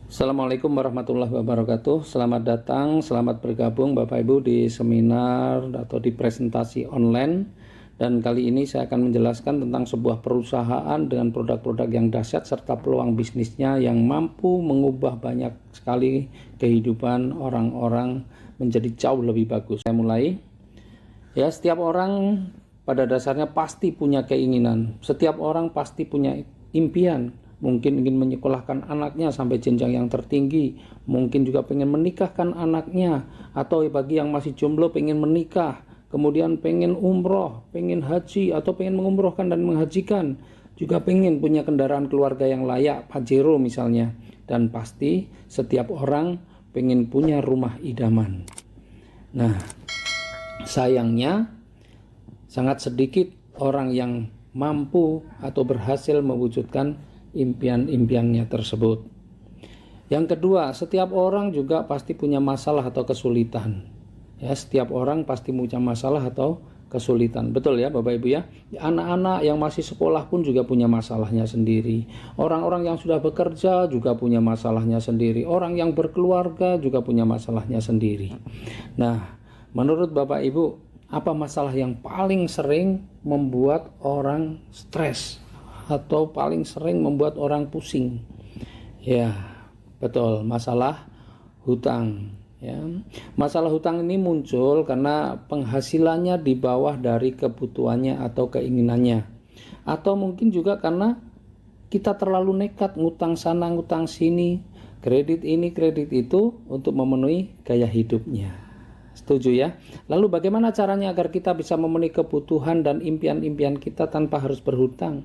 Assalamualaikum warahmatullahi wabarakatuh. Selamat datang, selamat bergabung Bapak Ibu di seminar atau di presentasi online. Dan kali ini saya akan menjelaskan tentang sebuah perusahaan dengan produk-produk yang dahsyat serta peluang bisnisnya yang mampu mengubah banyak sekali kehidupan orang-orang menjadi jauh lebih bagus. Saya mulai. Ya, setiap orang pada dasarnya pasti punya keinginan. Setiap orang pasti punya impian. Mungkin ingin menyekolahkan anaknya sampai jenjang yang tertinggi, mungkin juga pengen menikahkan anaknya, atau bagi yang masih jomblo pengen menikah, kemudian pengen umroh, pengen haji, atau pengen mengumrohkan dan menghajikan, juga pengen punya kendaraan keluarga yang layak, Pajero misalnya. Dan pasti setiap orang pengen punya rumah idaman. Nah, sayangnya sangat sedikit orang yang mampu atau berhasil mewujudkan impian-impiannya tersebut. Yang kedua, setiap orang juga pasti punya masalah atau kesulitan. Ya, setiap orang pasti punya masalah atau kesulitan. Betul ya Bapak Ibu ya? Anak-anak yang masih sekolah pun juga punya masalahnya sendiri. Orang-orang yang sudah bekerja juga punya masalahnya sendiri. Orang yang berkeluarga juga punya masalahnya sendiri. Nah, menurut Bapak Ibu, apa masalah yang paling sering membuat orang stres atau paling sering membuat orang pusing? Ya, betul, masalah hutang. Ya, masalah hutang ini muncul karena penghasilannya di bawah dari kebutuhannya atau keinginannya, atau mungkin juga karena kita terlalu nekat ngutang sana ngutang sini, kredit ini kredit itu untuk memenuhi gaya hidupnya. Setuju ya? Lalu bagaimana caranya agar kita bisa memenuhi kebutuhan dan impian-impian kita tanpa harus berhutang?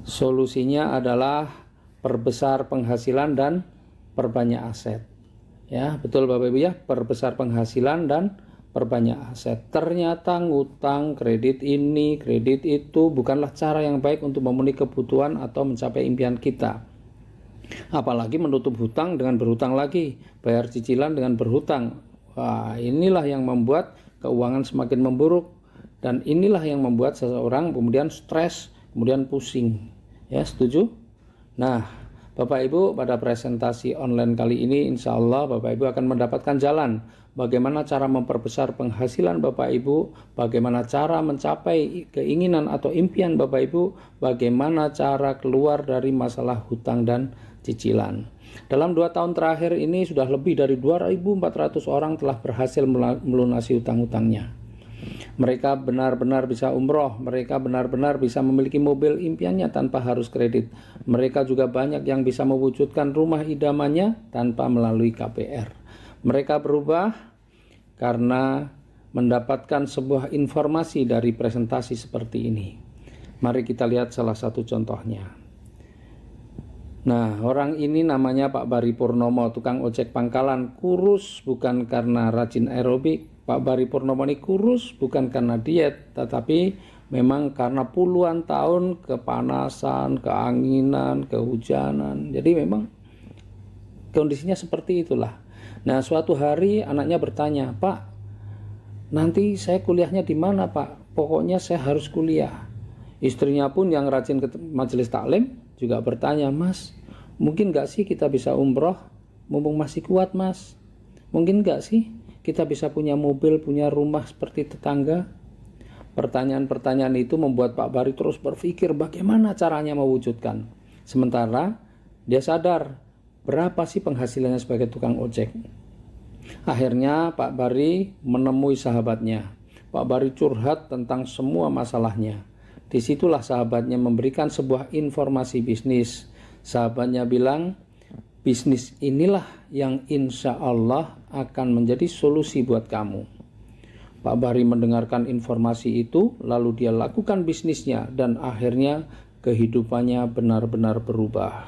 Solusinya adalah perbesar penghasilan dan perbanyak aset. Ya, betul Bapak Ibu ya, perbesar penghasilan dan perbanyak aset. Ternyata ngutang, kredit ini, kredit itu bukanlah cara yang baik untuk memenuhi kebutuhan atau mencapai impian kita. Apalagi menutup hutang dengan berhutang lagi, bayar cicilan dengan berhutang. Wah, inilah yang membuat keuangan semakin memburuk, dan inilah yang membuat seseorang kemudian stres, kemudian pusing. Ya, setuju? Nah, Bapak Ibu, pada presentasi online kali ini insya Allah Bapak Ibu akan mendapatkan jalan bagaimana cara memperbesar penghasilan Bapak Ibu, bagaimana cara mencapai keinginan atau impian Bapak Ibu, bagaimana cara keluar dari masalah hutang dan cicilan. Dalam 2 tahun terakhir ini sudah lebih dari 2.400 orang telah berhasil melunasi hutang-hutangnya. Mereka benar-benar bisa umroh, mereka benar-benar bisa memiliki mobil impiannya tanpa harus kredit. Mereka juga banyak yang bisa mewujudkan rumah idamannya tanpa melalui KPR. Mereka berubah karena mendapatkan sebuah informasi dari presentasi seperti ini. Mari kita lihat salah satu contohnya. Nah, orang ini namanya Pak Bari Purnomo, tukang ojek pangkalan, kurus bukan karena rajin aerobik. Pak Bari Purnomo ini kurus bukan karena diet, tetapi memang karena puluhan tahun kepanasan, keanginan, kehujanan. Jadi memang kondisinya seperti itulah. Nah, suatu hari anaknya bertanya, "Pak, nanti saya kuliahnya di mana, Pak? Pokoknya saya harus kuliah." Istrinya pun yang rajin ke majelis taklim juga bertanya, "Mas, mungkin gak sih kita bisa umroh? Mumpung masih kuat, Mas. Mungkin gak sih kita bisa punya mobil, punya rumah seperti tetangga?" Pertanyaan-pertanyaan itu membuat Pak Bari terus berpikir bagaimana caranya mewujudkan. Sementara dia sadar berapa sih penghasilannya sebagai tukang ojek. Akhirnya Pak Bari menemui sahabatnya. Pak Bari curhat tentang semua masalahnya. Disitulah sahabatnya memberikan sebuah informasi bisnis. Sahabatnya bilang, bisnis inilah yang insya Allah akan menjadi solusi buat kamu. Pak Bari mendengarkan informasi itu, lalu dia lakukan bisnisnya, dan akhirnya kehidupannya benar-benar berubah.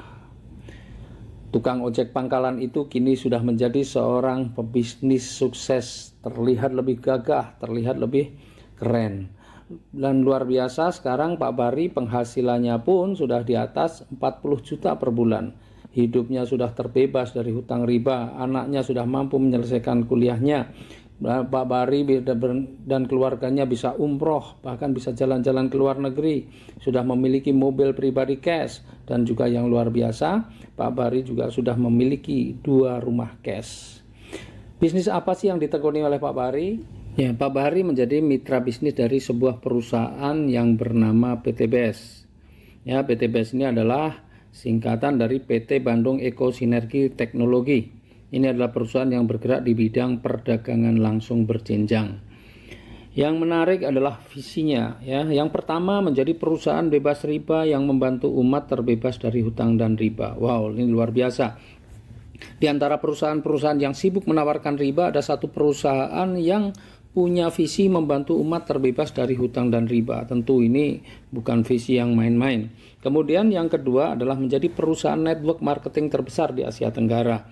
Tukang ojek pangkalan itu kini sudah menjadi seorang pebisnis sukses, terlihat lebih gagah, terlihat lebih keren. Dan luar biasa, sekarang Pak Bari penghasilannya pun sudah di atas 40 juta per bulan. Hidupnya sudah terbebas dari hutang riba, anaknya sudah mampu menyelesaikan kuliahnya, Pak Bari dan keluarganya bisa umroh, bahkan bisa jalan-jalan ke luar negeri, sudah memiliki mobil pribadi cash, dan juga yang luar biasa, Pak Bari juga sudah memiliki 2 rumah cash. Bisnis apa sih yang ditekuni oleh Pak Bari? Ya, Pak Bari menjadi mitra bisnis dari sebuah perusahaan yang bernama PTBS. Ya, PTBS ini adalah singkatan dari PT Bandung Eko Sinergi Teknologi. Ini adalah perusahaan yang bergerak di bidang perdagangan langsung berjenjang. Yang menarik adalah visinya, ya. Yang pertama, menjadi perusahaan bebas riba yang membantu umat terbebas dari hutang dan riba. Wow, ini luar biasa. Di antara perusahaan-perusahaan yang sibuk menawarkan riba, ada satu perusahaan yang punya visi membantu umat terbebas dari hutang dan riba. Tentu ini bukan visi yang main-main. Kemudian yang kedua adalah menjadi perusahaan network marketing terbesar di Asia Tenggara.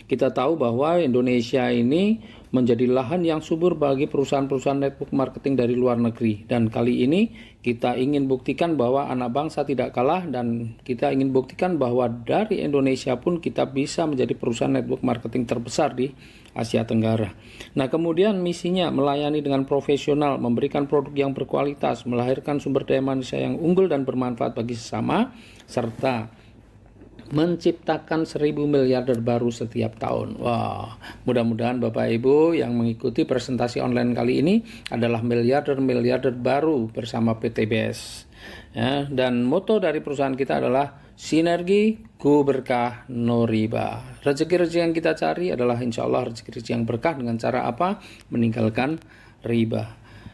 Kita tahu bahwa Indonesia ini menjadi lahan yang subur bagi perusahaan-perusahaan network marketing dari luar negeri. Dan kali ini kita ingin buktikan bahwa anak bangsa tidak kalah, dan kita ingin buktikan bahwa dari Indonesia pun kita bisa menjadi perusahaan network marketing terbesar di Asia Tenggara. Nah, kemudian misinya melayani dengan profesional, memberikan produk yang berkualitas, melahirkan sumber daya manusia yang unggul dan bermanfaat bagi sesama, serta menciptakan 1000 miliarder baru setiap tahun. Wah, mudah-mudahan Bapak Ibu yang mengikuti presentasi online kali ini adalah miliarder baru bersama PTBS. Ya, dan moto dari perusahaan kita adalah sinergi, go berkah, no riba. Rezeki-rezeki yang kita cari adalah insya Allah rezeki-rezeki yang berkah dengan cara apa? Meninggalkan riba.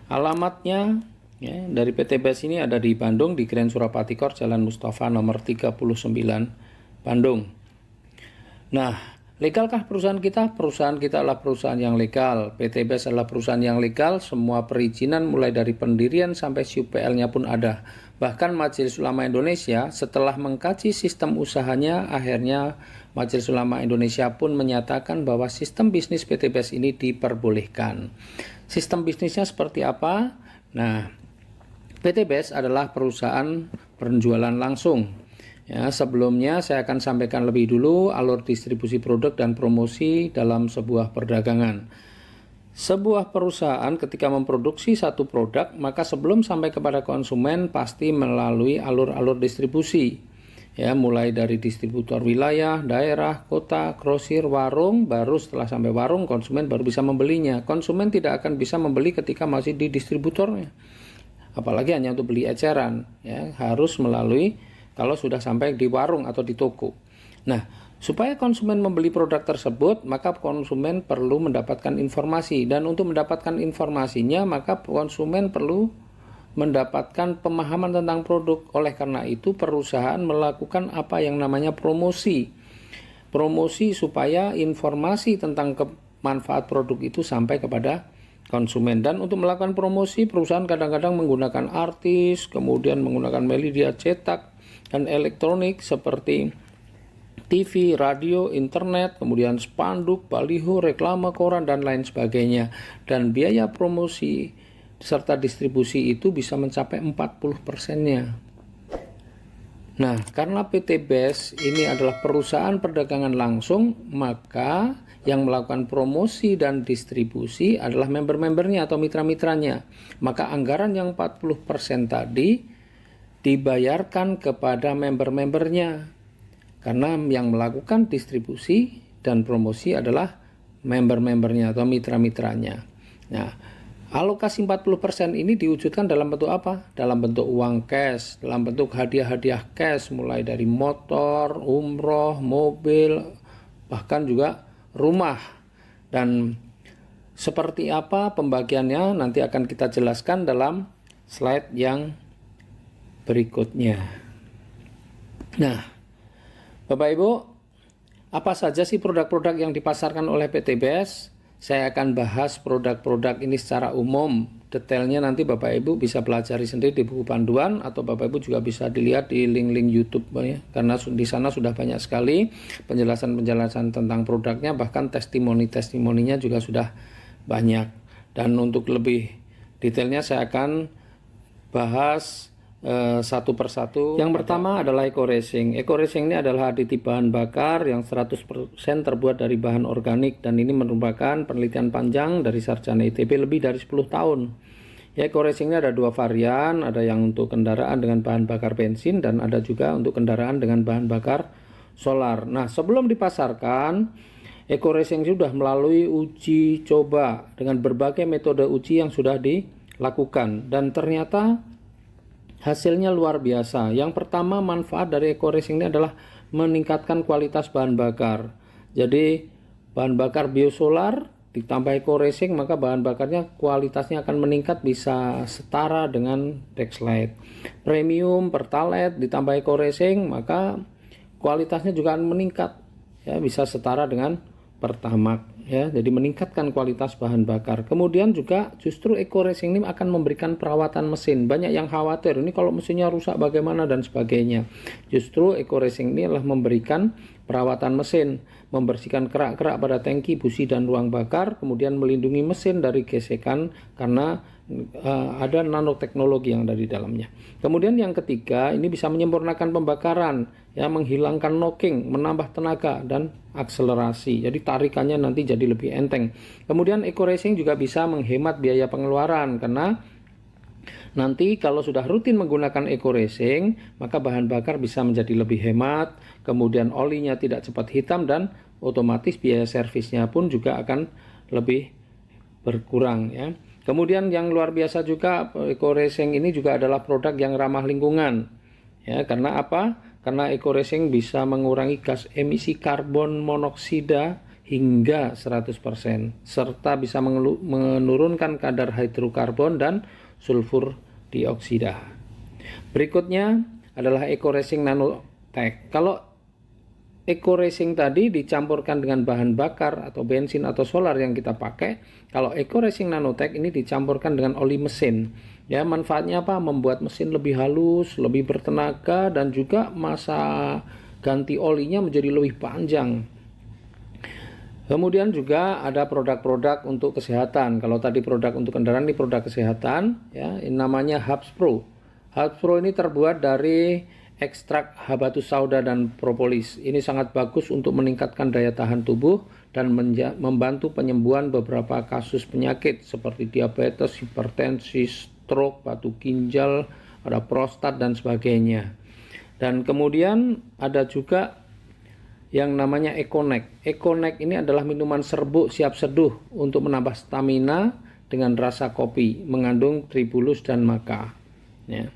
Alamatnya ya, dari PTBS ini ada di Bandung, di Grand Surapati Court, Jalan Mustafa nomor 39, Bandung. Nah, legalkah perusahaan kita? Perusahaan kita adalah perusahaan yang legal. PTBS adalah perusahaan yang legal. Semua perizinan mulai dari pendirian sampai SUPL-nya pun ada. Bahkan Majelis Ulama Indonesia setelah mengkaji sistem usahanya, akhirnya Majelis Ulama Indonesia pun menyatakan bahwa sistem bisnis PTBS ini diperbolehkan. Sistem bisnisnya seperti apa? Nah, PTBS adalah perusahaan penjualan langsung. Ya, sebelumnya saya akan sampaikan lebih dulu alur distribusi produk dan promosi dalam sebuah perdagangan. Sebuah perusahaan ketika memproduksi satu produk, maka sebelum sampai kepada konsumen pasti melalui alur-alur distribusi. Ya, mulai dari distributor wilayah, daerah, kota, grosir, warung, baru setelah sampai warung konsumen baru bisa membelinya. Konsumen tidak akan bisa membeli ketika masih di distributornya. Apalagi hanya untuk beli eceran, ya, harus melalui kalau sudah sampai di warung atau di toko. Nah, supaya konsumen membeli produk tersebut, maka konsumen perlu mendapatkan informasi. Dan untuk mendapatkan informasinya, maka konsumen perlu mendapatkan pemahaman tentang produk. Oleh karena itu, perusahaan melakukan apa yang namanya promosi. Promosi supaya informasi tentang manfaat produk itu sampai kepada konsumen. Dan untuk melakukan promosi, perusahaan kadang-kadang menggunakan artis, kemudian menggunakan media cetak dan elektronik seperti TV, radio, internet, kemudian spanduk, baliho, reklame, koran, dan lain sebagainya. Dan biaya promosi serta distribusi itu bisa mencapai 40%-nya. Nah, karena PTBS ini adalah perusahaan perdagangan langsung, maka yang melakukan promosi dan distribusi adalah member-membernya atau mitra-mitranya. Maka anggaran yang 40% tadi dibayarkan kepada member-membernya, karena yang melakukan distribusi dan promosi adalah member-membernya atau mitra-mitranya. Nah, alokasi 40% ini diwujudkan dalam bentuk apa? Dalam bentuk uang cash, dalam bentuk hadiah-hadiah cash, mulai dari motor, umroh, mobil, bahkan juga rumah. Dan seperti apa pembagiannya nanti akan kita jelaskan dalam slide yang berikutnya. Nah, Bapak Ibu, apa saja sih produk-produk yang dipasarkan oleh PTBS? Saya akan bahas produk-produk ini secara umum. Detailnya nanti Bapak Ibu bisa pelajari sendiri di buku panduan, atau Bapak Ibu juga bisa dilihat di link-link YouTube ya, karena di sana sudah banyak sekali penjelasan-penjelasan tentang produknya, bahkan testimoni-testimoninya juga sudah banyak. Dan untuk lebih detailnya saya akan bahas satu persatu. Yang pertama adalah eco racing. Eco racing ini adalah aditip bahan bakar yang 100% terbuat dari bahan organik, dan ini merupakan penelitian panjang dari sarjana ITB lebih dari 10 tahun. Ya, eco racing ini ada dua varian, ada yang untuk kendaraan dengan bahan bakar bensin dan ada juga untuk kendaraan dengan bahan bakar solar. Nah, sebelum dipasarkan, eco racing sudah melalui uji coba dengan berbagai metode uji yang sudah dilakukan, dan ternyata hasilnya luar biasa. Yang pertama, manfaat dari eco racing ini adalah meningkatkan kualitas bahan bakar. Jadi bahan bakar biosolar ditambah eco racing, maka bahan bakarnya kualitasnya akan meningkat, bisa setara dengan Dexlite. Premium Pertalite ditambah eco racing, maka kualitasnya juga akan meningkat, ya, bisa setara dengan Pertamax, ya. Jadi meningkatkan kualitas bahan bakar. Kemudian juga justru eco racing ini akan memberikan perawatan mesin. Banyak yang khawatir ini kalau mesinnya rusak bagaimana dan sebagainya. Justru eco racing ini adalah memberikan perawatan mesin, membersihkan kerak-kerak pada tangki, busi dan ruang bakar, kemudian melindungi mesin dari gesekan karena ada nanoteknologi yang ada di dalamnya. Kemudian yang ketiga, ini bisa menyempurnakan pembakaran, ya, menghilangkan knocking, menambah tenaga dan akselerasi. Jadi tarikannya nanti jadi lebih enteng. Kemudian eco racing juga bisa menghemat biaya pengeluaran, karena nanti kalau sudah rutin menggunakan eco racing, maka bahan bakar bisa menjadi lebih hemat, kemudian olinya tidak cepat hitam, dan otomatis biaya servisnya pun juga akan lebih berkurang, ya. Kemudian yang luar biasa juga, eco racing ini juga adalah produk yang ramah lingkungan, ya. Karena apa? Karena eco racing bisa mengurangi gas emisi karbon monoksida hingga 100%, serta bisa menurunkan kadar hidrokarbon dan sulfur dioksida. Berikutnya adalah eco racing nanotech. Kalau eco racing tadi dicampurkan dengan bahan bakar atau bensin atau solar yang kita pakai, kalau eco racing nanotech ini dicampurkan dengan oli mesin. Ya, manfaatnya apa? Membuat mesin lebih halus, lebih bertenaga, dan juga masa ganti olinya menjadi lebih panjang. Kemudian juga ada produk-produk untuk kesehatan. Kalau tadi produk untuk kendaraan, ini produk kesehatan, ya, ini namanya Hubs Pro. Hubs Pro ini terbuat dari ekstrak habatus sauda dan propolis. Ini sangat bagus untuk meningkatkan daya tahan tubuh dan membantu penyembuhan beberapa kasus penyakit seperti diabetes, hipertensi, stroke, batu ginjal, ada prostat dan sebagainya. Dan kemudian ada juga yang namanya Econex. Econex ini adalah minuman serbuk siap seduh untuk menambah stamina dengan rasa kopi, mengandung tribulus dan maca, ya.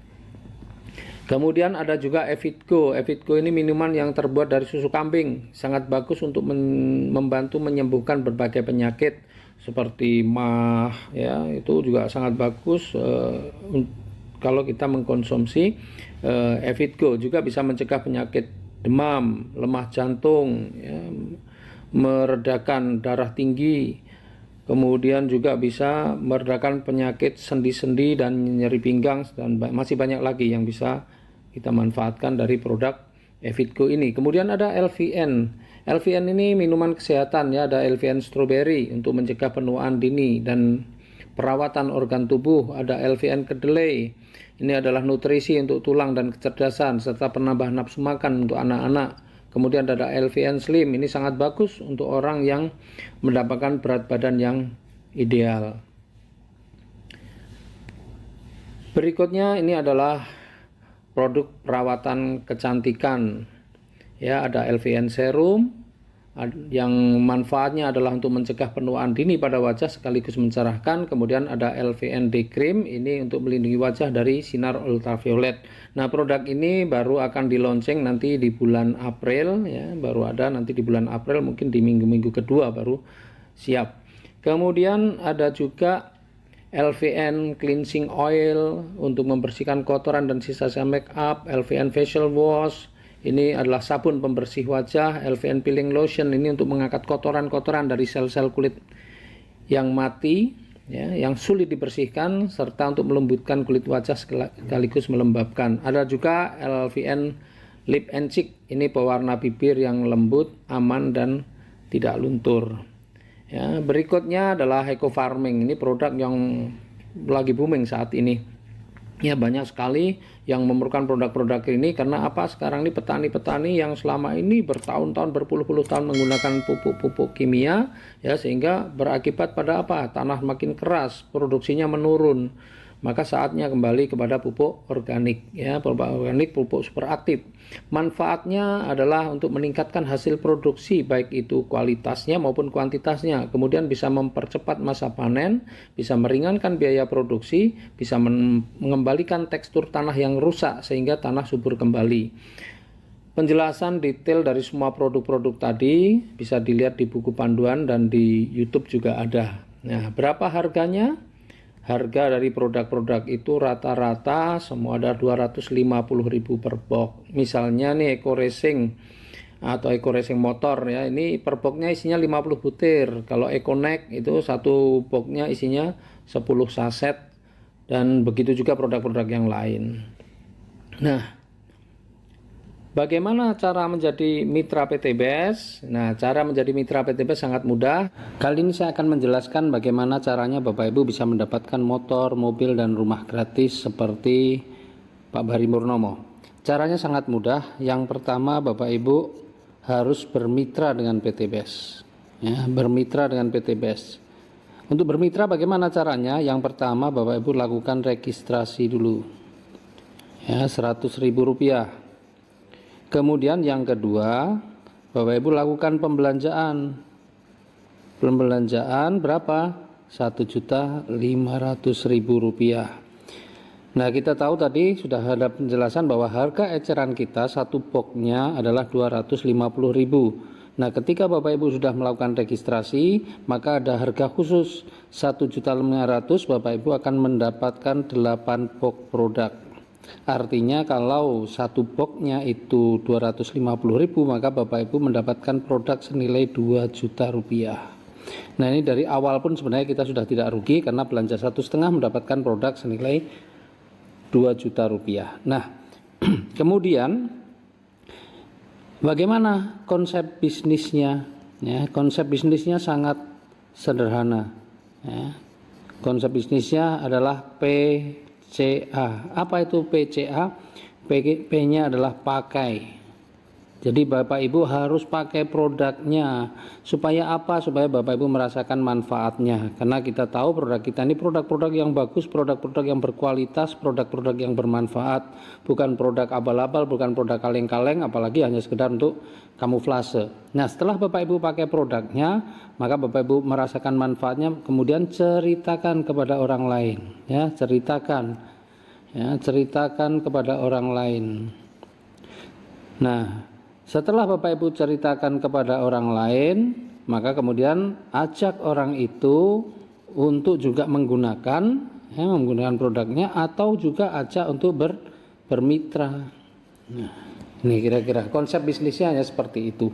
Kemudian ada juga Evitgo. Evitgo ini minuman yang terbuat dari susu kambing, sangat bagus untuk membantu menyembuhkan berbagai penyakit seperti MAH, ya, itu juga sangat bagus kalau kita mengkonsumsi Evitgo. Juga bisa mencegah penyakit demam, lemah jantung, ya, meredakan darah tinggi, kemudian juga bisa meredakan penyakit sendi-sendi dan nyeri pinggang, dan masih banyak lagi yang bisa kita manfaatkan dari produk Evitgo ini. Kemudian ada LVN. LVN ini minuman kesehatan, ya, ada LVN strawberry untuk mencegah penuaan dini dan perawatan organ tubuh. Ada LVN kedelai. Ini adalah nutrisi untuk tulang dan kecerdasan serta penambah nafsu makan untuk anak-anak. Kemudian ada LVN Slim. Ini sangat bagus untuk orang yang mendapatkan berat badan yang ideal. Berikutnya ini adalah produk perawatan kecantikan, ya, ada LVN serum yang manfaatnya adalah untuk mencegah penuaan dini pada wajah sekaligus mencerahkan. Kemudian ada LVN Day Cream, ini untuk melindungi wajah dari sinar ultraviolet. Nah, produk ini baru akan di-launching nanti di bulan April, ya, baru ada nanti di bulan April, mungkin di minggu-minggu kedua baru siap. Kemudian ada juga LVN Cleansing Oil untuk membersihkan kotoran dan sisa-sisa make up. LVN Facial Wash, ini adalah sabun pembersih wajah. LVN Peeling Lotion, ini untuk mengangkat kotoran-kotoran dari sel-sel kulit yang mati, ya, yang sulit dibersihkan, serta untuk melembutkan kulit wajah sekaligus melembabkan. Ada juga LVN Lip and Cheek, ini pewarna bibir yang lembut, aman dan tidak luntur. Ya, berikutnya adalah Eco Farming. Ini produk yang lagi booming saat ini. Ya, banyak sekali yang memerlukan produk-produk ini karena apa? Sekarang ini petani-petani yang selama ini bertahun-tahun, berpuluh-puluh tahun menggunakan pupuk-pupuk kimia, ya, sehingga berakibat pada apa? Tanah makin keras, produksinya menurun. Maka saatnya kembali kepada pupuk organik, ya, pupuk organik, pupuk super aktif. Manfaatnya adalah untuk meningkatkan hasil produksi, baik itu kualitasnya maupun kuantitasnya. Kemudian bisa mempercepat masa panen, bisa meringankan biaya produksi, bisa mengembalikan tekstur tanah yang rusak sehingga tanah subur kembali. Penjelasan detail dari semua produk-produk tadi bisa dilihat di buku panduan dan di YouTube juga ada. Nah, berapa harganya? Harga dari produk-produk itu rata-rata semua ada 250.000 per box. Misalnya nih Eco Racing atau Eco Racing motor, ya, ini per boxnya isinya 50 butir. Kalau EcoNeck itu satu boxnya isinya 10 saset, dan begitu juga produk-produk yang lain. Nah, bagaimana cara menjadi mitra PTBS? Nah, cara menjadi mitra PTBS sangat mudah. Kali ini saya akan menjelaskan bagaimana caranya Bapak Ibu bisa mendapatkan motor, mobil, dan rumah gratis seperti Pak Bari Murnomo. Caranya sangat mudah. Yang pertama, Bapak Ibu harus bermitra dengan PTBS. Ya, bermitra dengan PTBS. Untuk bermitra bagaimana caranya? Yang pertama, Bapak Ibu lakukan registrasi dulu. Ya, Rp100.000. Kemudian yang kedua, Bapak Ibu lakukan pembelanjaan. Pembelanjaan berapa? Rp1.500.000. Nah, kita tahu tadi sudah ada penjelasan bahwa harga eceran kita satu boxnya adalah Rp250.000. Nah, ketika Bapak Ibu sudah melakukan registrasi, maka ada harga khusus Rp1.500.000. Bapak Ibu akan mendapatkan 8 box produk. Artinya kalau satu boxnya itu Rp250.000, maka Bapak Ibu mendapatkan produk senilai Rp2 juta. Nah, ini dari awal pun sebenarnya kita sudah tidak rugi karena belanja 1,5 mendapatkan produk senilai Rp2 juta. Nah, kemudian bagaimana konsep bisnisnya? Ya, konsep bisnisnya sangat sederhana. Ya, konsep bisnisnya adalah PCA. Apa itu PCA? P-nya adalah pakai. Jadi Bapak Ibu harus pakai produknya. Supaya apa? Supaya Bapak Ibu merasakan manfaatnya. Karena kita tahu produk kita ini produk-produk yang bagus, produk-produk yang berkualitas, produk-produk yang bermanfaat. Bukan produk abal-abal, bukan produk kaleng-kaleng, apalagi hanya sekedar untuk kamuflase. Nah, setelah Bapak Ibu pakai produknya, maka Bapak Ibu merasakan manfaatnya, kemudian ceritakan kepada orang lain. Ya, ceritakan kepada orang lain. Nah, setelah Bapak Ibu ceritakan kepada orang lain, maka kemudian ajak orang itu untuk juga menggunakan produknya, atau juga ajak untuk bermitra. Nah, ini kira-kira konsep bisnisnya hanya seperti itu.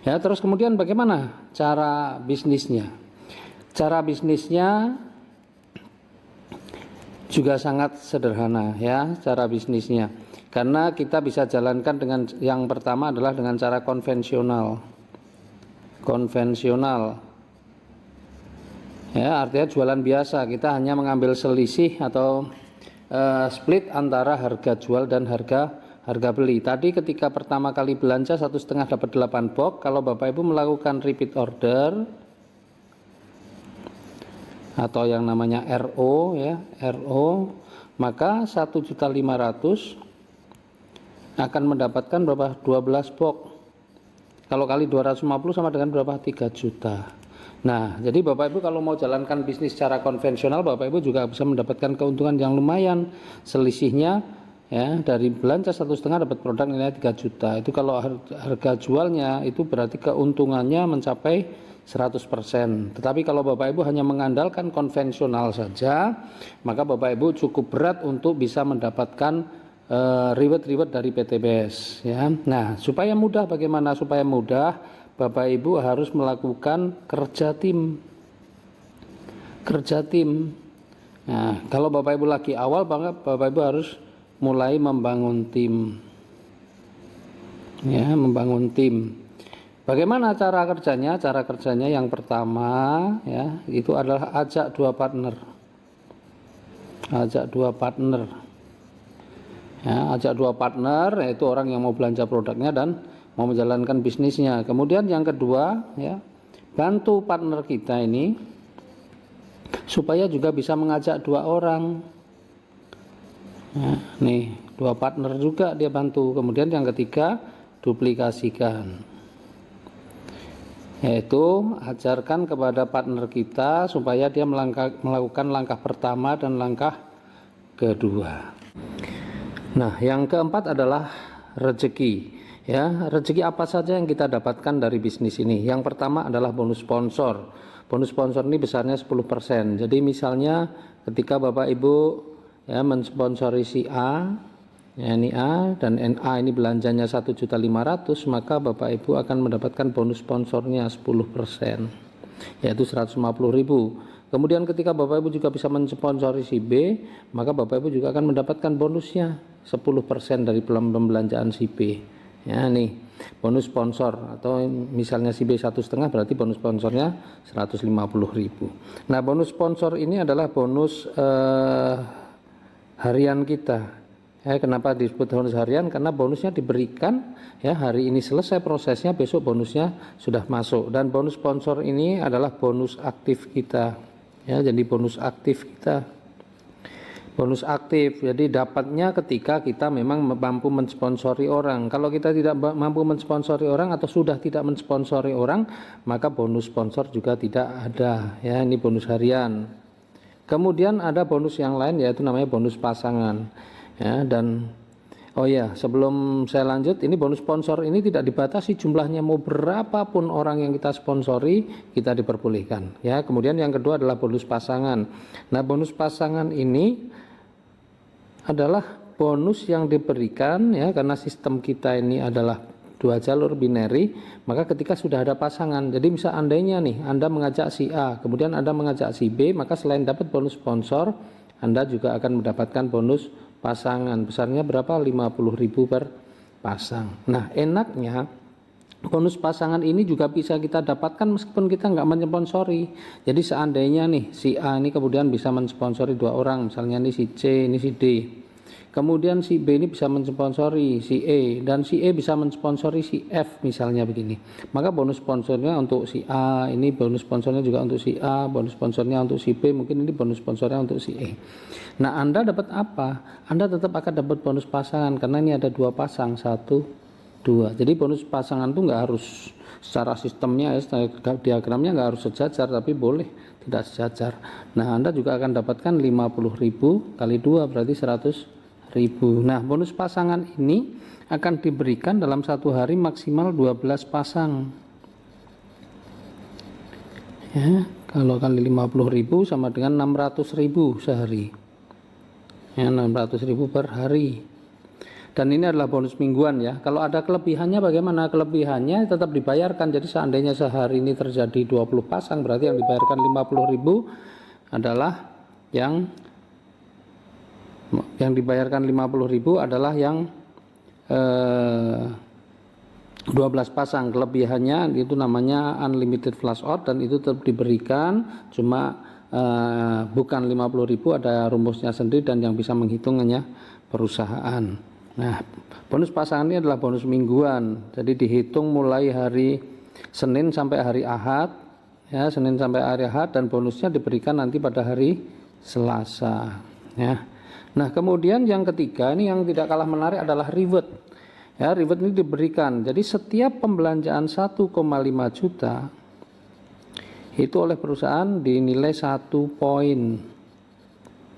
Ya, terus kemudian bagaimana cara bisnisnya? Cara bisnisnya juga sangat sederhana, ya, cara bisnisnya. Karena kita bisa jalankan dengan yang pertama adalah dengan cara konvensional. Ya, artinya jualan biasa. Kita hanya mengambil selisih atau split antara harga jual dan harga beli. Tadi ketika pertama kali belanja 1,5 dapat 8 box. Kalau Bapak Ibu melakukan repeat order atau yang namanya RO, ya, RO, maka 1.500.000 akan mendapatkan berapa? 12 box. Kalau kali 250 sama dengan berapa? 3 juta. Nah, jadi Bapak Ibu kalau mau jalankan bisnis secara konvensional, Bapak Ibu juga bisa mendapatkan keuntungan yang lumayan. Selisihnya, ya, dari belanja 1,5 dapat produk nilai 3 juta. Itu kalau harga jualnya itu berarti keuntungannya mencapai 100%. Tetapi kalau Bapak Ibu hanya mengandalkan konvensional saja, maka Bapak Ibu cukup berat untuk bisa mendapatkan reward dari PTBS, ya. Nah, supaya mudah, bagaimana supaya mudah? Bapak Ibu harus melakukan kerja tim. Nah, kalau Bapak Ibu lagi awal banget, Bapak Ibu harus mulai membangun tim. Ya, membangun tim. Bagaimana cara kerjanya? Cara kerjanya yang pertama, ya, itu adalah ajak dua partner. Ya, ajak dua partner, yaitu orang yang mau belanja produknya dan mau menjalankan bisnisnya. Kemudian yang kedua, ya, bantu partner kita ini supaya juga bisa mengajak dua orang. Ya, nih, dua partner juga dia bantu. Kemudian yang ketiga, duplikasikan, yaitu ajarkan kepada partner kita supaya dia melakukan langkah pertama dan langkah kedua. Nah, yang keempat adalah rezeki. Ya, rezeki apa saja yang kita dapatkan dari bisnis ini? Yang pertama adalah bonus sponsor. Bonus sponsor ini besarnya 10%. Jadi misalnya ketika Bapak Ibu ya mensponsori si A, ya ini A, dan NA ini belanjanya 1.500.000, maka Bapak Ibu akan mendapatkan bonus sponsornya 10%, yaitu 150.000. Kemudian ketika Bapak Ibu juga bisa mensponsori si B, maka Bapak Ibu juga akan mendapatkan bonusnya 10% dari pembelanjaan si B. Ya nih, bonus sponsor, atau misalnya si B 1,5 berarti bonus sponsornya 150.000. Nah, bonus sponsor ini adalah bonus harian kita. Ya, kenapa disebut bonus harian? Karena bonusnya diberikan ya hari ini selesai prosesnya, besok bonusnya sudah masuk. Dan bonus sponsor ini adalah bonus aktif kita. Ya, jadi bonus aktif kita. Bonus aktif, jadi dapatnya ketika kita memang mampu mensponsori orang. Kalau kita tidak mampu mensponsori orang atau sudah tidak mensponsori orang, maka bonus sponsor juga tidak ada. Ya, ini bonus harian. Kemudian ada bonus yang lain, yaitu namanya bonus pasangan. Ya, dan oh ya, sebelum saya lanjut, ini bonus sponsor ini tidak dibatasi jumlahnya, mau berapapun orang yang kita sponsori kita diperbolehkan. Ya, kemudian yang kedua adalah bonus pasangan. Nah, bonus pasangan ini adalah bonus yang diberikan ya karena sistem kita ini adalah dua jalur binary, maka ketika sudah ada pasangan, jadi misal andainya nih Anda mengajak si A, kemudian Anda mengajak si B, maka selain dapat bonus sponsor, Anda juga akan mendapatkan bonus pasangan. Besarnya berapa? 50.000 per pasang. Nah, enaknya bonus pasangan ini juga bisa kita dapatkan meskipun kita nggak mensponsori. Jadi seandainya nih si A ini kemudian bisa mensponsori dua orang, misalnya nih si C, ini si D. Kemudian si B ini bisa mensponsori si E, dan si E bisa mensponsori si F, misalnya begini. Maka bonus sponsornya untuk si A, ini bonus sponsornya juga untuk si A, bonus sponsornya untuk si B, mungkin ini bonus sponsornya untuk si E. Nah, Anda dapat apa? Anda tetap akan dapat bonus pasangan karena ini ada dua pasang, 1, 2. Jadi bonus pasangan itu nggak harus secara sistemnya ya, diagramnya nggak harus sejajar, tapi boleh tidak sejajar. Nah, Anda juga akan dapatkan 50.000 kali 2 berarti 100.000. Nah, bonus pasangan ini akan diberikan dalam satu hari maksimal 12 pasang. Ya, kalau kali 50.000 sama dengan 600.000 sehari. Ya, 600.000 per hari. Dan ini adalah bonus mingguan ya. Kalau ada kelebihannya bagaimana? Kelebihannya tetap dibayarkan. Jadi seandainya sehari ini terjadi 20 pasang, berarti yang dibayarkan 50.000 adalah yang dibayarkan 50.000 adalah yang 12 pasang. Kelebihannya itu namanya unlimited flash out, dan itu tetap diberikan, cuma bukan 50.000, ada rumusnya sendiri dan yang bisa menghitungnya perusahaan. Nah, bonus pasangan ini adalah bonus mingguan, jadi dihitung mulai hari Senin sampai hari Ahad, ya, Senin sampai hari Ahad, dan bonusnya diberikan nanti pada hari Selasa, ya. Nah, kemudian yang ketiga ini yang tidak kalah menarik adalah reward. Ya, reward ini diberikan. Jadi setiap pembelanjaan 1,5 juta itu oleh perusahaan dinilai 1 poin.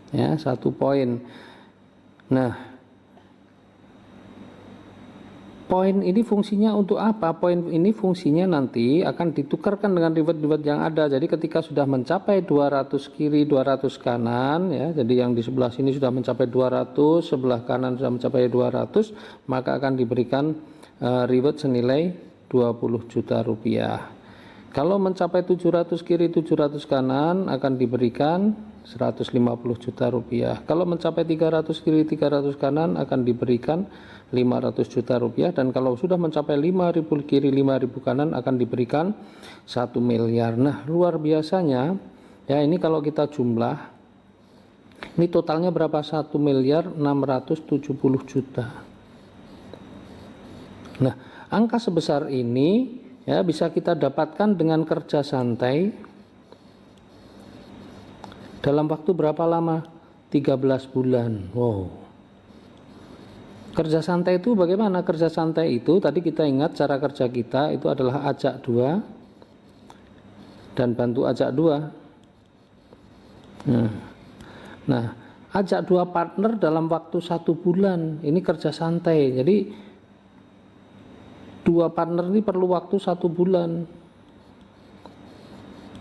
Ya, 1 poin. Nah, poin ini fungsinya untuk apa? Poin ini fungsinya nanti akan ditukarkan dengan reward-reward yang ada. Jadi ketika sudah mencapai 200 kiri, 200 kanan, ya, jadi yang di sebelah sini sudah mencapai 200, sebelah kanan sudah mencapai 200, maka akan diberikan reward senilai 20 juta rupiah. Kalau mencapai 700 kiri, 700 kanan akan diberikan 150 juta rupiah. Kalau mencapai 300 kiri, 300 kanan akan diberikan 500 juta rupiah, dan kalau sudah mencapai 5.000 kiri 5.000 kanan akan diberikan 1 miliar. Nah, luar biasanya ya, ini kalau kita jumlah Ini totalnya berapa? 1.670.000.000. Nah, angka sebesar ini ya bisa kita dapatkan dengan kerja santai dalam waktu berapa lama? 13 bulan. Wow. Kerja santai itu bagaimana? Kerja santai itu tadi kita ingat cara kerja kita itu adalah ajak 2 dan bantu ajak 2. Nah, ajak 2 partner dalam waktu 1 bulan. Ini kerja santai. Jadi 2 partner ini perlu waktu 1 bulan.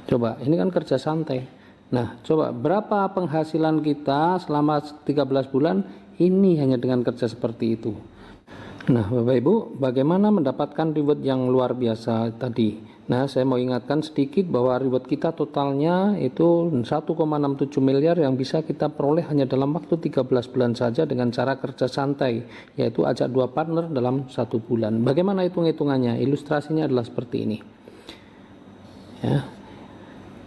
Coba, ini kan kerja santai. Nah, coba berapa penghasilan kita selama 13 bulan ini hanya dengan kerja seperti itu. Nah, Bapak Ibu, bagaimana mendapatkan reward yang luar biasa tadi? Nah, saya mau ingatkan sedikit bahwa reward kita totalnya itu 1,67 miliar yang bisa kita peroleh hanya dalam waktu 13 bulan saja dengan cara kerja santai, yaitu ajak 2 partner dalam 1 bulan. Bagaimana hitung-hitungannya? Ilustrasinya adalah seperti ini. Ya.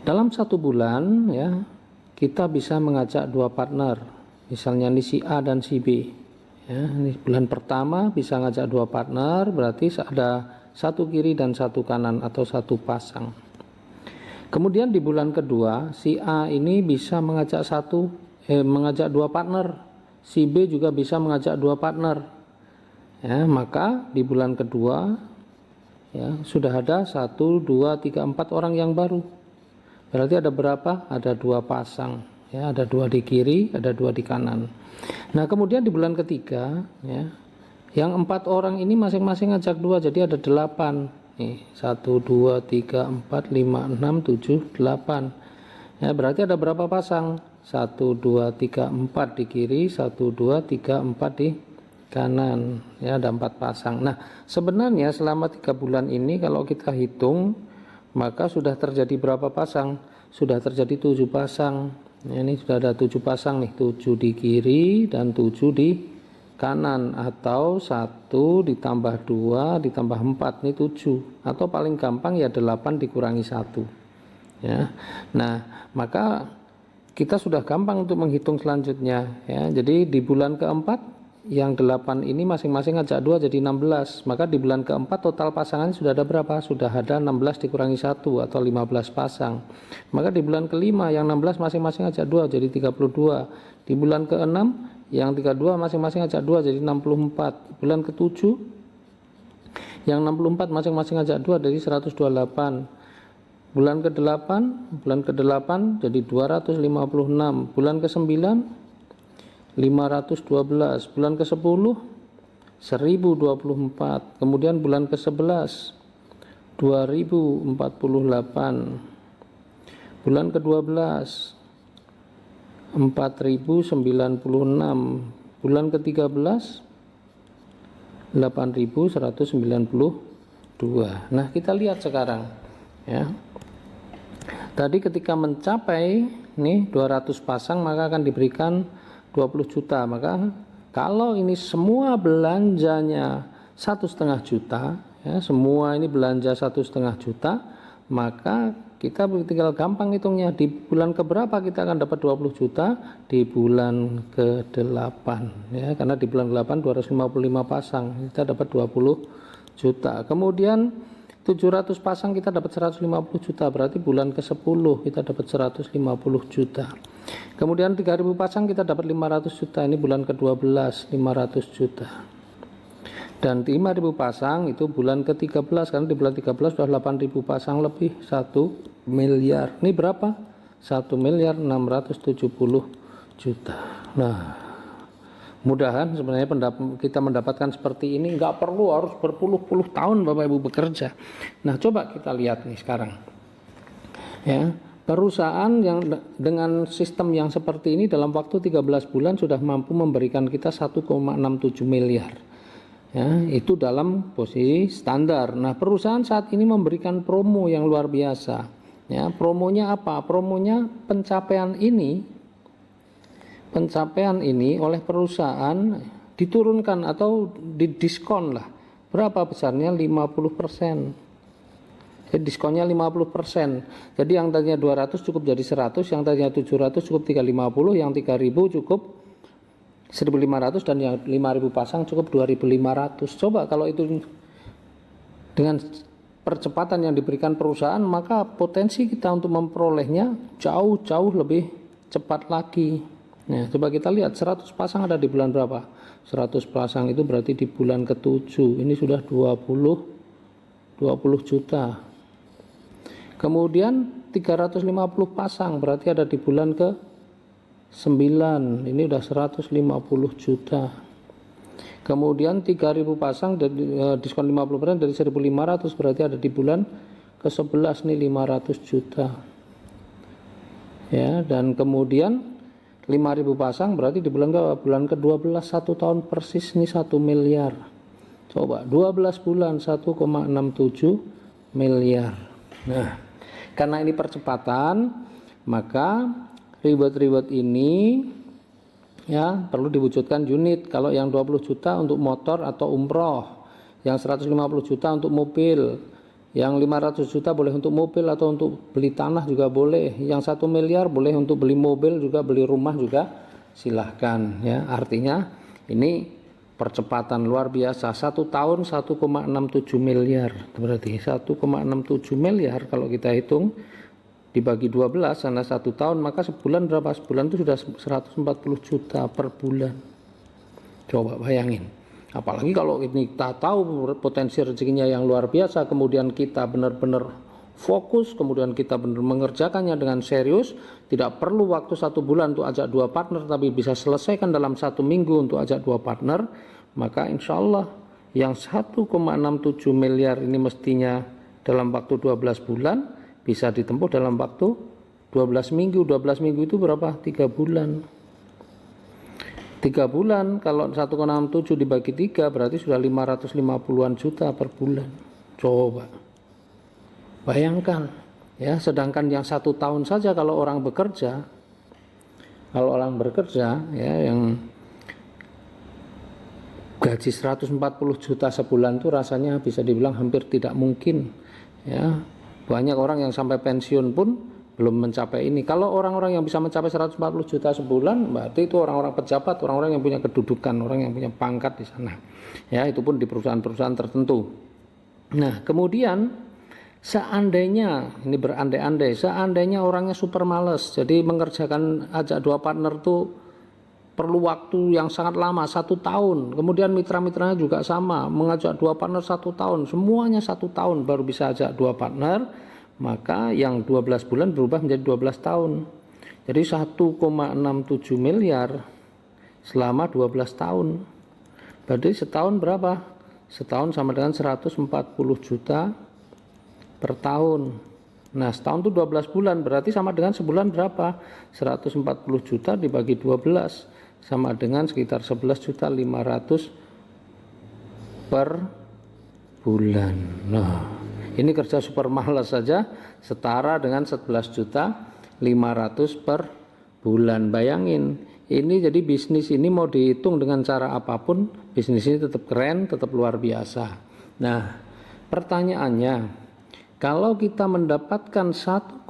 Dalam 1 bulan ya, kita bisa mengajak 2 partner. Misalnya ini si A dan si B. Ya, ini bulan pertama bisa ngajak 2 partner, berarti ada 1 kiri dan 1 kanan atau 1 pasang. Kemudian di bulan kedua si A ini bisa mengajak 2 partner, si B juga bisa mengajak 2 partner. Ya, maka di bulan kedua ya sudah ada 1, 2, 3, 4 orang yang baru. Berarti ada berapa? Ada 2 pasang. Ya, ada 2 di kiri, ada 2 di kanan. Nah, kemudian di bulan ketiga ya, yang 4 orang ini masing-masing ngajak 2, jadi ada 8. Nih, 1, 2, 3, 4, 5, 6, 7, 8. Ya, berarti ada berapa pasang? 1, 2, 3, 4 di kiri, 1, 2, 3, 4 di kanan. Ya, ada 4 pasang. Nah, sebenarnya selama 3 bulan ini kalau kita hitung, maka sudah terjadi berapa pasang? Sudah terjadi 7 pasang. Ya, ini sudah ada 7 pasang nih, 7 di kiri dan 7 di kanan, atau 1 ditambah 2 ditambah 4 ini 7, atau paling gampang ya 8 dikurangi 1 ya. Nah, maka kita sudah gampang untuk menghitung selanjutnya ya. Jadi di bulan keempat yang 8 ini masing-masing ngajak 2 jadi 16, maka di bulan keempat total pasangan sudah ada berapa? Sudah ada 16 dikurangi 1 atau 15 pasang. Maka di bulan kelima yang 16 masing-masing ngajak 2 jadi 32. Di bulan keenam yang 32 masing-masing ngajak 2 jadi 64. Bulan ke-7 yang 64 masing-masing ngajak 2 jadi 128. Bulan ke-8 jadi 256. Bulan ke-9 512. Bulan ke-10 1024. Kemudian bulan ke-11 2048. Bulan ke-12 4096. Bulan ke-13 8192. Nah, kita lihat sekarang ya. Tadi ketika mencapai nih 200 pasang maka akan diberikan 20 juta. Maka kalau ini semua belanjanya 1,5 juta ya, semua ini belanja 1,5 juta, maka kita tinggal gampang hitungnya. Di bulan keberapa kita akan dapat 20 juta? Di bulan ke-8 ya, karena di bulan ke-8 255 pasang kita dapat 20 juta. Kemudian 700 pasang kita dapat 150 juta, berarti bulan ke-10 kita dapat 150 juta. Kemudian 3000 pasang kita dapat 500 juta, ini bulan ke-12 500 juta. Dan 5000 pasang itu bulan ke-13, karena di bulan 13 sudah 8000 pasang lebih 1 miliar. Ini berapa? 1.670.000.000. Nah, mudahan sebenarnya kita mendapatkan seperti ini, nggak perlu harus berpuluh-puluh tahun Bapak Ibu bekerja. Nah, coba kita lihat nih sekarang ya, perusahaan yang dengan sistem yang seperti ini dalam waktu 13 bulan sudah mampu memberikan kita 1,67 miliar ya, itu dalam posisi standar. Nah, perusahaan saat ini memberikan promo yang luar biasa ya. Promonya apa? Promonya pencapaian ini oleh perusahaan diturunkan atau didiskon lah. Berapa besarnya? 50%. Diskonnya 50%. Jadi yang tadinya 200 cukup jadi 100, yang tadinya 700 cukup 350, yang 3000 cukup 1500, dan yang 5000 pasang cukup 2500. Coba kalau itu dengan percepatan yang diberikan perusahaan, maka potensi kita untuk memperolehnya jauh lebih cepat lagi. Nah, coba kita lihat 100 pasang ada di bulan berapa? 100 pasang itu berarti di bulan ke-7. Ini sudah 20 juta. Kemudian 350 pasang berarti ada di bulan ke-9. Ini udah 150 juta. Kemudian 3000 pasang diskon 50% dari 1500 berarti ada di bulan ke-11 nih 500 juta. Ya, dan kemudian 5000 pasang berarti di bulan ke-12 1 tahun persis nih 1 miliar. Coba 12 bulan 1,67 miliar. Nah, karena ini percepatan, maka reward ini ya perlu diwujudkan unit. Kalau yang 20 juta untuk motor atau umroh, yang 150 juta untuk mobil, yang 500 juta boleh untuk mobil atau untuk beli tanah juga boleh, yang 1 miliar boleh untuk beli mobil juga, beli rumah juga silahkan ya. Artinya ini percepatan luar biasa. 1 tahun 1,67 miliar, berarti 1,67 miliar kalau kita hitung dibagi 12 karena 1 tahun, maka sebulan berapa? Sebulan itu sudah 140 juta per bulan. Coba bayangin, apalagi kalau ini kita tahu potensi rezekinya yang luar biasa, kemudian kita benar-benar fokus, kemudian kita benar mengerjakannya dengan serius, tidak perlu waktu 1 bulan untuk ajak 2 partner, tapi bisa selesaikan dalam 1 minggu untuk ajak 2 partner, maka insya Allah yang 1,67 miliar ini mestinya dalam waktu 12 bulan bisa ditempuh dalam waktu 12 minggu. 12 minggu itu berapa? 3 bulan. 3 bulan kalau 1,67 dibagi 3 berarti sudah 550-an juta per bulan. Coba bayangkan ya, sedangkan yang 1 tahun saja kalau orang bekerja ya, yang gaji 140 juta sebulan itu rasanya bisa dibilang hampir tidak mungkin ya. Banyak orang yang sampai pensiun pun belum mencapai ini. Kalau orang-orang yang bisa mencapai 140 juta sebulan, berarti itu orang-orang pejabat, orang-orang yang punya kedudukan, orang yang punya pangkat di sana. Ya, itu pun di perusahaan-perusahaan tertentu. Nah, kemudian seandainya, ini berandai-andai, seandainya orangnya super males, jadi mengerjakan ajak 2 partner tuh perlu waktu yang sangat lama, 1 tahun. Kemudian mitra-mitranya juga sama, mengajak 2 partner 1 tahun, semuanya 1 tahun baru bisa ajak 2 partner, maka yang 12 bulan berubah menjadi 12 tahun. Jadi 1,67 miliar selama 12 tahun. Berarti setahun berapa? Setahun sama dengan 140 juta per tahun. Nah, setahun itu 12 bulan, berarti sama dengan sebulan berapa? 140 juta dibagi 12 sama dengan sekitar 11.500.000 per bulan. Nah, ini kerja super malas saja setara dengan 11.500.000 per bulan. Bayangin, ini jadi bisnis ini mau dihitung dengan cara apapun, bisnis ini tetap keren, tetap luar biasa. Nah, pertanyaannya, kalau kita mendapatkan 1,67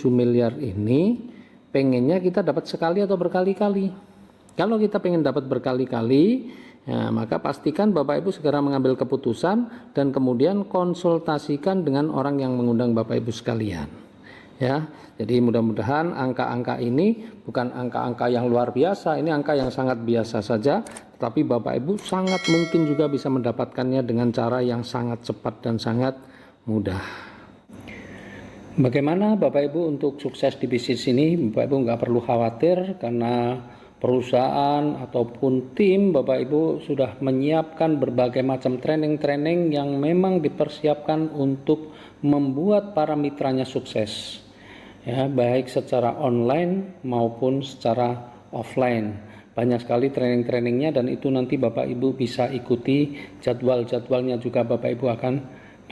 miliar ini, pengennya kita dapat sekali atau berkali-kali? Kalau kita pengen dapat berkali-kali, ya, maka pastikan Bapak Ibu segera mengambil keputusan dan kemudian konsultasikan dengan orang yang mengundang Bapak Ibu sekalian. Ya, jadi mudah-mudahan angka-angka ini bukan angka-angka yang luar biasa, ini angka yang sangat biasa saja, tetapi Bapak Ibu sangat mungkin juga bisa mendapatkannya dengan cara yang sangat cepat dan sangat mudah. Bagaimana Bapak Ibu untuk sukses di bisnis ini? Bapak Ibu nggak perlu khawatir karena perusahaan ataupun tim Bapak Ibu sudah menyiapkan berbagai macam training-training yang memang dipersiapkan untuk membuat para mitranya sukses ya, baik secara online maupun secara offline. Banyak sekali training-trainingnya dan itu nanti Bapak Ibu bisa ikuti, jadwal-jadwalnya juga Bapak Ibu akan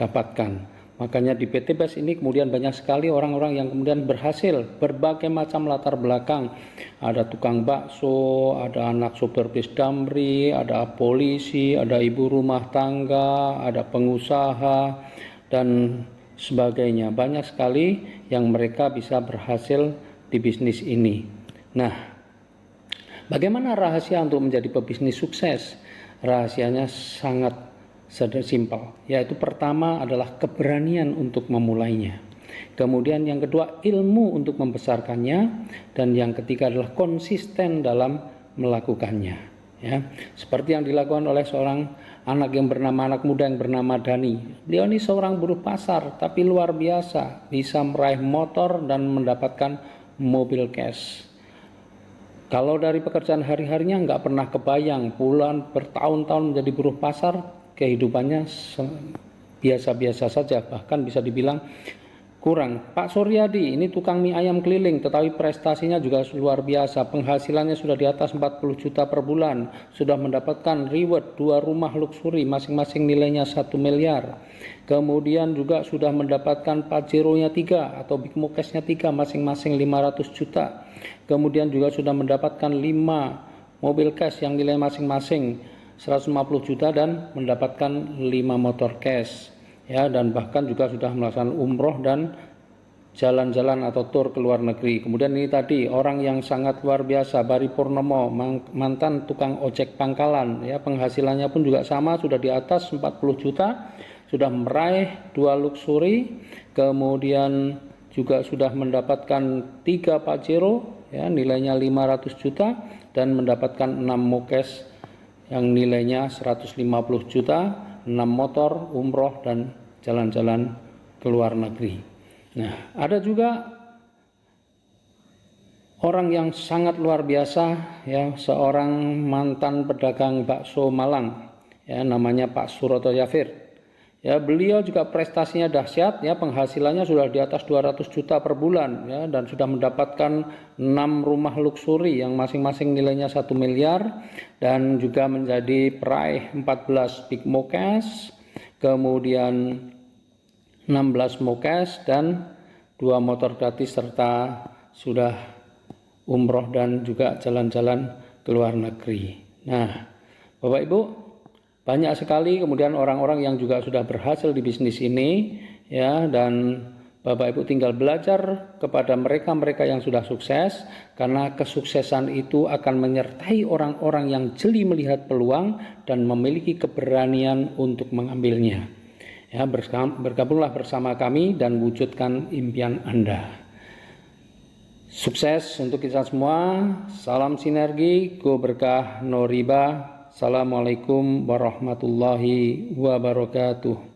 dapatkan. Makanya di PT BES ini kemudian banyak sekali orang-orang yang kemudian berhasil, berbagai macam latar belakang. Ada tukang bakso, ada anak sopir bis damri, ada polisi, ada ibu rumah tangga, ada pengusaha, dan sebagainya. Banyak sekali yang mereka bisa berhasil di bisnis ini. Nah, bagaimana rahasia untuk menjadi pebisnis sukses? Rahasianya sangat simpel, yaitu pertama adalah keberanian untuk memulainya. Kemudian yang kedua, ilmu untuk membesarkannya, dan yang ketiga adalah konsisten dalam melakukannya. Ya, seperti yang dilakukan oleh seorang anak muda yang bernama Dani. Beliau ini seorang buruh pasar, tapi luar biasa, bisa meraih motor dan mendapatkan mobil cash. Kalau dari pekerjaan hari-harinya nggak pernah kebayang, puluhan bertahun-tahun menjadi buruh pasar, kehidupannya biasa-biasa saja, bahkan bisa dibilang kurang. Pak Suryadi ini tukang mie ayam keliling, tetapi prestasinya juga luar biasa. Penghasilannya sudah di atas 40 juta per bulan, sudah mendapatkan reward 2 rumah luxury, masing-masing nilainya 1 miliar. Kemudian juga sudah mendapatkan Pajero-nya 3 atau Big Mokes-nya 3, masing-masing 500 juta. Kemudian juga sudah mendapatkan 5 mobil cash yang nilai masing-masing 150 juta dan mendapatkan 5 motor cash. Ya, dan bahkan juga sudah melaksanakan umroh dan jalan-jalan atau tur ke luar negeri. Kemudian ini tadi orang yang sangat luar biasa, Bari Purnomo, mantan tukang ojek pangkalan, ya, penghasilannya pun juga sama, sudah di atas 40 juta, sudah meraih 2 luxury, kemudian juga sudah mendapatkan 3 Pajero, ya, nilainya 500 juta, dan mendapatkan 6 Mokes yang nilainya 150 juta, 6 motor, umroh, dan jalan-jalan ke luar negeri. Nah, ada juga orang yang sangat luar biasa, ya, seorang mantan pedagang bakso Malang, ya, namanya Pak Suroto Yafir. Ya, beliau juga prestasinya dahsyat, ya, penghasilannya sudah di atas 200 juta per bulan, ya, dan sudah mendapatkan 6 rumah luxury yang masing-masing nilainya 1 miliar, dan juga menjadi peraih 14 Big Mokes, kemudian 16 Mokes, dan 2 motor gratis, serta sudah umroh dan juga jalan-jalan ke luar negeri. Nah, Bapak Ibu, banyak sekali kemudian orang-orang yang juga sudah berhasil di bisnis ini, ya, dan Bapak Ibu tinggal belajar kepada mereka-mereka yang sudah sukses, karena kesuksesan itu akan menyertai orang-orang yang jeli melihat peluang dan memiliki keberanian untuk mengambilnya. Ya, bergabunglah bersama kami dan wujudkan impian Anda. Sukses untuk kita semua. Salam sinergi, go berkah, no riba. Assalamualaikum warahmatullahi wabarakatuh.